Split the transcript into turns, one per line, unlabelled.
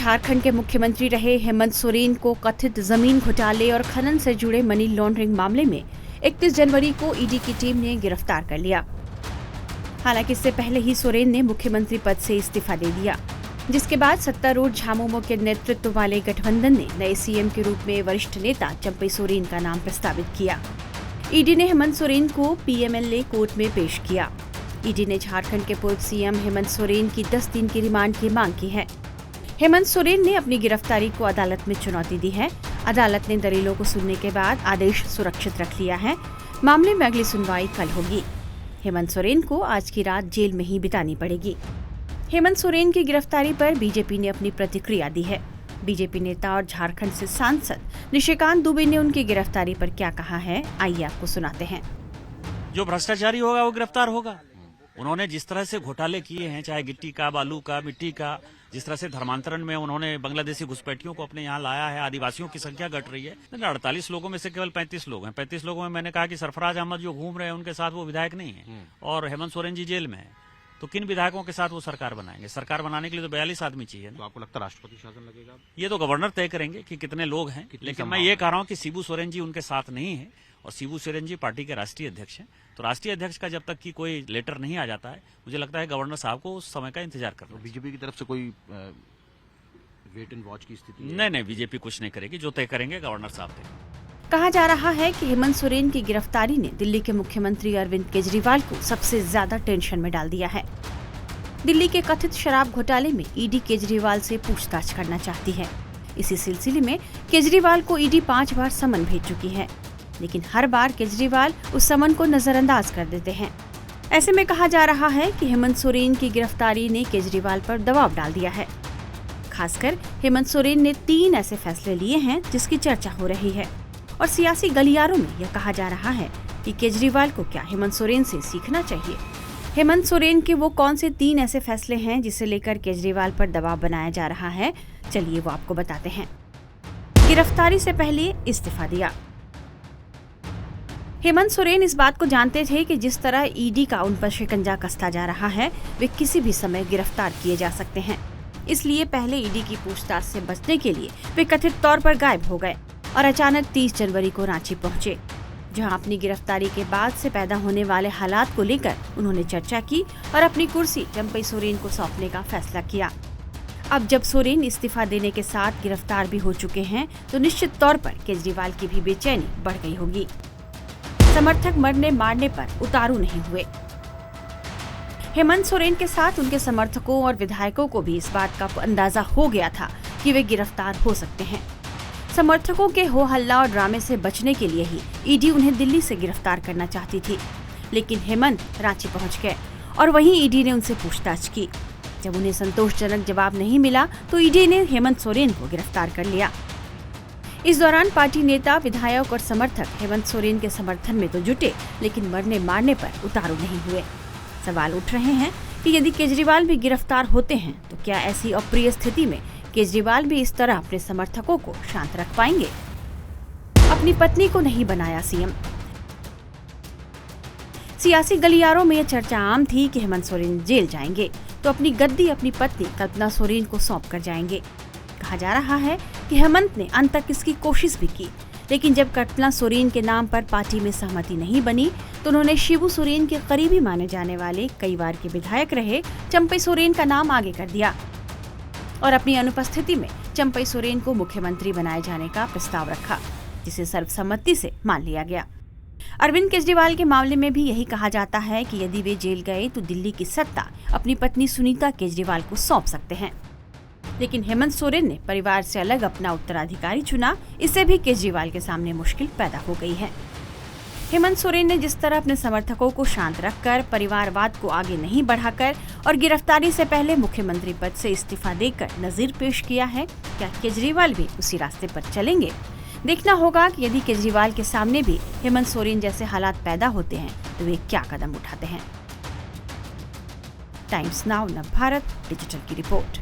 झारखंड के मुख्यमंत्री रहे हेमंत सोरेन को कथित जमीन घोटाले और खनन से जुड़े मनी लॉन्ड्रिंग मामले में 31 जनवरी को ईडी की टीम ने गिरफ्तार कर लिया। हालांकि इससे पहले ही सोरेन ने मुख्यमंत्री पद से इस्तीफा दे दिया, जिसके बाद सत्तारूढ़ झामुमो के नेतृत्व वाले गठबंधन ने नए सीएम के रूप में वरिष्ठ नेता चंपई सोरेन का नाम प्रस्तावित किया। ईडी ने हेमंत सोरेन को पीएमएलए कोर्ट में पेश किया। ईडी ने झारखंड के पूर्व सीएम हेमंत सोरेन की 10 दिन की रिमांड की मांग की है। हेमंत सोरेन ने अपनी गिरफ्तारी को अदालत में चुनौती दी है। अदालत ने दलीलों को सुनने के बाद आदेश सुरक्षित रख लिया है। मामले में अगली सुनवाई कल होगी। हेमंत सोरेन को आज की रात जेल में ही बितानी पड़ेगी। हेमंत सोरेन की गिरफ्तारी पर बीजेपी ने अपनी प्रतिक्रिया दी है। बीजेपी नेता और झारखंड से सांसद निशिकांत दुबे ने उनकी गिरफ्तारी पर क्या कहा है, आइए आपको सुनाते हैं।
जो भ्रष्टाचारी होगा वो गिरफ्तार होगा। उन्होंने जिस तरह से घोटाले किए हैं, चाहे गिट्टी का, बालू का, मिट्टी का, जिस तरह से धर्मांतरण में उन्होंने बांग्लादेशी घुसपैठियों को अपने यहाँ लाया है, आदिवासियों की संख्या घट रही है। 48 लोगों में से केवल 35 लोग हैं। 35 लोगों में मैंने कहा कि सरफराज अहमद जो घूम रहे हैं उनके साथ वो विधायक नहीं है और हेमंत सोरेन जी जेल में है। तो किन विधायकों के साथ वो सरकार बनाएंगे? सरकार बनाने के लिए तो 42 आदमी चाहिए ना।
तो आपको लगता है राष्ट्रपति शासन लगेगा?
ये तो गवर्नर तय करेंगे कि कितने लोग हैं, लेकिन मैं ये कह रहा हूँ कि शिबू सोरेन जी उनके साथ नहीं है और शिबू सोरेन जी पार्टी के राष्ट्रीय अध्यक्ष हैं। तो राष्ट्रीय अध्यक्ष का जब तक कि कोई लेटर नहीं आ जाता है, मुझे लगता है गवर्नर साहब को उस समय का इंतजार करना।
तो बीजेपी की तरफ से कोई वेट एंड वॉच की स्थिति?
नहीं, बीजेपी कुछ नहीं करेगी। जो तय करेंगे गवर्नर साहब तय।
कहा जा रहा है कि हेमंत सोरेन की गिरफ्तारी ने दिल्ली के मुख्यमंत्री अरविंद केजरीवाल को सबसे ज्यादा टेंशन में डाल दिया है। दिल्ली के कथित शराब घोटाले में ईडी केजरीवाल से पूछताछ करना चाहती है। इसी सिलसिले में केजरीवाल को ईडी 5 बार समन भेज चुकी है, लेकिन हर बार केजरीवाल उस समन को नजरअंदाज कर देते हैं। ऐसे में कहा जा रहा है कि हेमंत सोरेन की गिरफ्तारी ने केजरीवाल पर दबाव डाल दिया है। खासकर हेमंत सोरेन ने 3 ऐसे फैसले लिए हैं जिसकी चर्चा हो रही है और सियासी गलियारों में यह कहा जा रहा है कि केजरीवाल को क्या हेमंत सोरेन से सीखना चाहिए। हेमंत सोरेन के वो कौन से 3 ऐसे फैसले हैं जिसे लेकर केजरीवाल पर दबाव बनाया जा रहा है, चलिए वो आपको बताते हैं। गिरफ्तारी से पहले इस्तीफा दिया। हेमंत सोरेन इस बात को जानते थे कि जिस तरह ईडी का उन पर शिकंजा कसता जा रहा है, वे किसी भी समय गिरफ्तार किए जा सकते हैं। इसलिए पहले ईडी की पूछताछ से बचने के लिए वे कथित तौर पर गायब हो गए और अचानक 30 जनवरी को रांची पहुंचे, जहां अपनी गिरफ्तारी के बाद से पैदा होने वाले हालात को लेकर उन्होंने चर्चा की और अपनी कुर्सी चंपई सोरेन को सौंपने का फैसला किया। अब जब सोरेन इस्तीफा देने के साथ गिरफ्तार भी हो चुके हैं, तो निश्चित तौर पर केजरीवाल की भी बेचैनी बढ़ गई होगी। समर्थक मरने मारने पर उतारू नहीं हुए। हेमंत सोरेन के साथ उनके समर्थकों और विधायकों को भी इस बात का अंदाजा हो गया था कि वे गिरफ्तार हो सकते हैं। समर्थकों के हो हल्ला और ड्रामे से बचने के लिए ही ईडी उन्हें दिल्ली से गिरफ्तार करना चाहती थी, लेकिन हेमंत रांची पहुंच गए और वहीं ईडी ने उनसे पूछताछ की। जब उन्हें संतोषजनक जवाब नहीं मिला तो ईडी ने हेमंत सोरेन को गिरफ्तार कर लिया। इस दौरान पार्टी नेता, विधायक और समर्थक हेमंत सोरेन के समर्थन में तो जुटे, लेकिन मरने मारने पर उतारू नहीं हुए। सवाल उठ रहे हैं कि यदि केजरीवाल भी गिरफ्तार होते हैं तो क्या ऐसी अप्रिय स्थिति में केजरीवाल भी इस तरह अपने समर्थकों को शांत रख पाएंगे? अपनी पत्नी को नहीं बनाया सीएम। सियासी गलियारों में यह चर्चा आम थी कि हेमंत सोरेन जेल जाएंगे तो अपनी गद्दी अपनी पत्नी कल्पना सोरेन को सौंप कर जाएंगे। कहा जा रहा है कि हेमंत ने अंत तक इसकी कोशिश भी की, लेकिन जब कल्पना सोरेन के नाम पर पार्टी में सहमति नहीं बनी तो उन्होंने शिबू सोरेन के करीबी माने जाने वाले, कई बार के विधायक रहे चंपई सोरेन का नाम आगे कर दिया और अपनी अनुपस्थिति में चंपई सोरेन को मुख्यमंत्री बनाए जाने का प्रस्ताव रखा, जिसे सर्वसम्मति से मान लिया गया। अरविंद केजरीवाल के मामले में भी यही कहा जाता है कि यदि वे जेल गए तो दिल्ली की सत्ता अपनी पत्नी सुनीता केजरीवाल को सौंप सकते हैं, लेकिन हेमंत सोरेन ने परिवार से अलग अपना उत्तराधिकारी चुना। इससे भी केजरीवाल के सामने मुश्किल पैदा हो गई है। हेमंत सोरेन ने जिस तरह अपने समर्थकों को शांत रखकर, परिवारवाद को आगे नहीं बढ़ाकर और गिरफ्तारी से पहले मुख्यमंत्री पद से इस्तीफा देकर नजीर पेश किया है, क्या केजरीवाल भी उसी रास्ते पर चलेंगे? देखना होगा कि यदि केजरीवाल के सामने भी हेमंत सोरेन जैसे हालात पैदा होते हैं तो वे क्या कदम उठाते हैं। टाइम्स नाउ नव भारत डिजिटल की रिपोर्ट।